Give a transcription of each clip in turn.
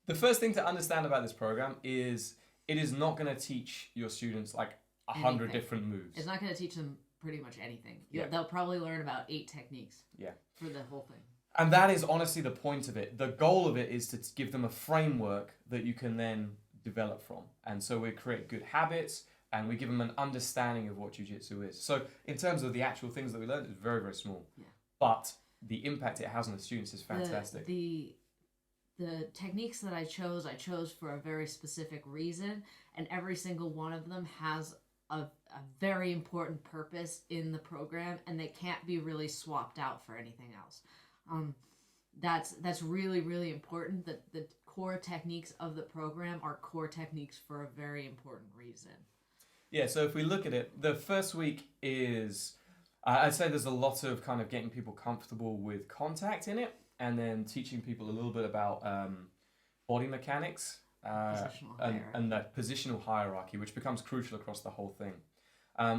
The first thing to understand about this program is it is not going to teach your students like 100 different moves. It's not going to teach them pretty much anything. Yeah. They'll probably learn about 8 techniques. Yeah. For the whole thing. And that is honestly the point of it. The goal of it is to give them a framework that you can then develop from. And so we create good habits and we give them an understanding of what jiu-jitsu is. So in terms of the actual things that we learned, it's very, very small. Yeah. But the impact it has on the students is fantastic. The techniques that I chose for a very specific reason, and every single one of them has a very important purpose in the program, and they can't be really swapped out for anything else. That's really, really important, that the core techniques of the program are core techniques for a very important reason. Yeah, so if we look at it, the first week is, I'd say there's a lot of kind of getting people comfortable with contact in it, and then teaching people a little bit about body mechanics and that positional hierarchy, which becomes crucial across the whole thing.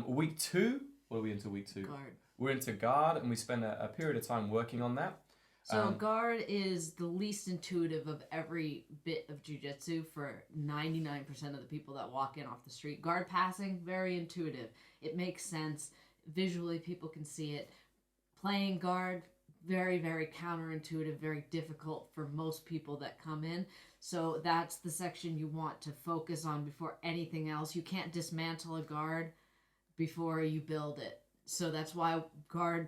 Week 2, what are we into week 2? Guard. We're into guard, and we spend a period of time working on that. So guard is the least intuitive of every bit of jiu-jitsu for 99% of the people that walk in off the street. Guard passing, very intuitive. It makes sense. Visually, people can see it. Playing guard, very, very counterintuitive, very difficult for most people that come in. So that's the section you want to focus on before anything else. You can't dismantle a guard before you build it. So that's why guard,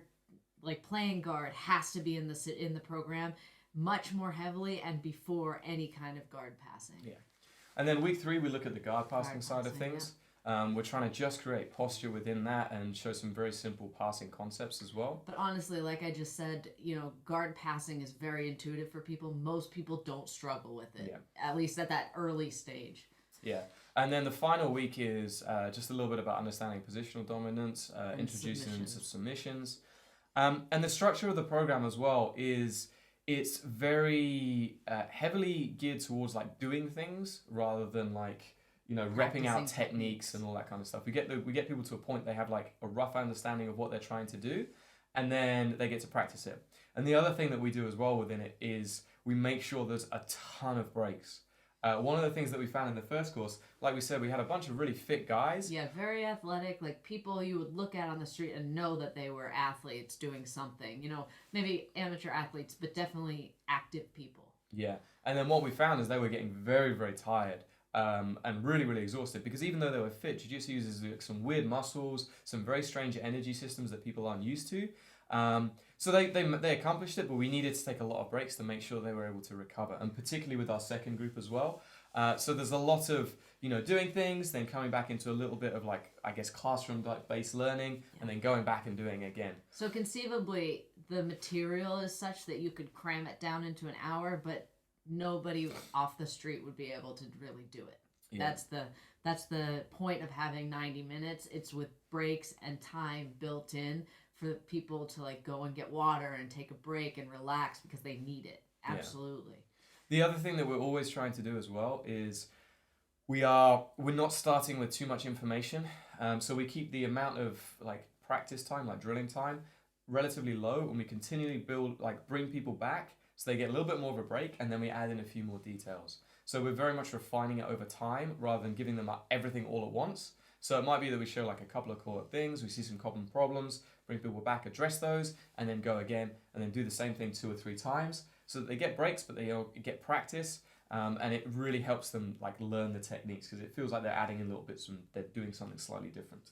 like playing guard, has to be in the program much more heavily and before any kind of guard passing. Yeah. And then week 3, we look at the guard passing side of things. Yeah. We're trying to just create posture within that and show some very simple passing concepts as well. But honestly, like I just said, guard passing is very intuitive for people. Most people don't struggle with it, at least at that early stage. Yeah. And then the final week is just a little bit about understanding positional dominance, introducing some submissions. And the structure of the program as well is it's very heavily geared towards like doing things rather than like, repping out techniques and all that kind of stuff. We get people to a point they have like a rough understanding of what they're trying to do, and then they get to practice it. And the other thing that we do as well within it is we make sure there's a ton of breaks. One of the things that we found in the first course, like we said, we had a bunch of really fit guys. Yeah, very athletic, like people you would look at on the street and know that they were athletes doing something. Maybe amateur athletes, but definitely active people. Yeah, and then what we found is they were getting very, very tired. And really, really exhausted, because even though they were fit, jiu-jitsu uses some weird muscles, some very strange energy systems that people aren't used to. So they accomplished it, but we needed to take a lot of breaks to make sure they were able to recover, and particularly with our second group as well. So there's a lot of doing things, then coming back into a little bit of like, I guess, classroom-based learning, and then going back and doing it again. So conceivably, the material is such that you could cram it down into an hour, but nobody off the street would be able to really do it. Yeah. That's the point of having 90 minutes. It's with breaks and time built in for people to like go and get water and take a break and relax because they need it. Absolutely. Yeah. The other thing that we're always trying to do as well is we're not starting with too much information. So we keep the amount of like practice time, like drilling time, relatively low, and we continually bring people back so they get a little bit more of a break, and then we add in a few more details. So we're very much refining it over time rather than giving them everything all at once. So it might be that we show like a couple of core things, we see some common problems, bring people back, address those, and then go again, and then do the same thing 2 or 3 times so that they get breaks, but they get practice, and it really helps them like learn the techniques because it feels like they're adding in little bits and they're doing something slightly different.